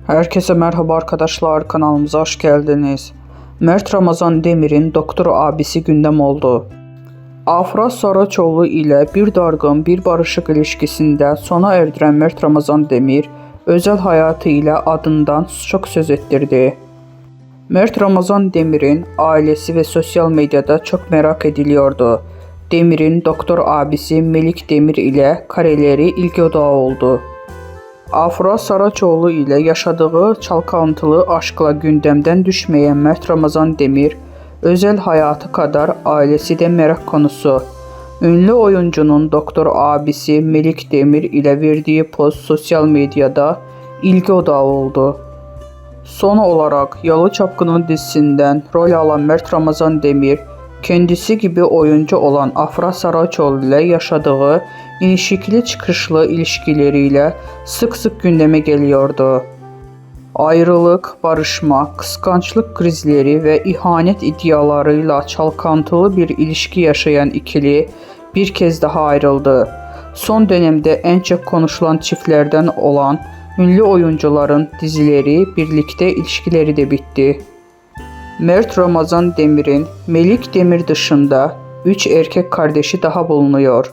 Herkese merhaba arkadaşlar, kanalımıza hoş geldiniz. Mert Ramazan Demir'in doktor abisi gündem oldu. Afra Saraçoğlu ile bir dargın, bir barışık ilişkisinde sona erdiren Mert Ramazan Demir, özel hayatı ile adından çok söz ettirdi. Mert Ramazan Demir'in ailesi ve sosyal medyada çok merak ediliyordu. Demir'in doktor abisi Melik Demir ile kareleri ilgi odağı oldu. Afra Saraçoğlu ile yaşadığı çalkantılı aşkla gündemden düşmeyen Mert Ramazan Demir, özel hayatı kadar ailesi de merak konusu. Ünlü oyuncunun doktor abisi Melik Demir ile verdiği post sosyal medyada ilgi odağı oldu. Son olarak Yalı Çapkını dizisinden rol alan Mert Ramazan Demir, kendisi gibi oyuncu olan Afra Saraçoğlu ile yaşadığı inişikli çıkışlı ilişkileriyle sık sık gündeme geliyordu. Ayrılık, barışma, kıskançlık krizleri ve ihanet iddialarıyla çalkantılı bir ilişki yaşayan ikili bir kez daha ayrıldı. Son dönemde en çok konuşulan çiftlerden olan ünlü oyuncuların dizileri, birlikte ilişkileri de bitti. Mert Ramazan Demir'in Melik Demir dışında 3 erkek kardeşi daha bulunuyor.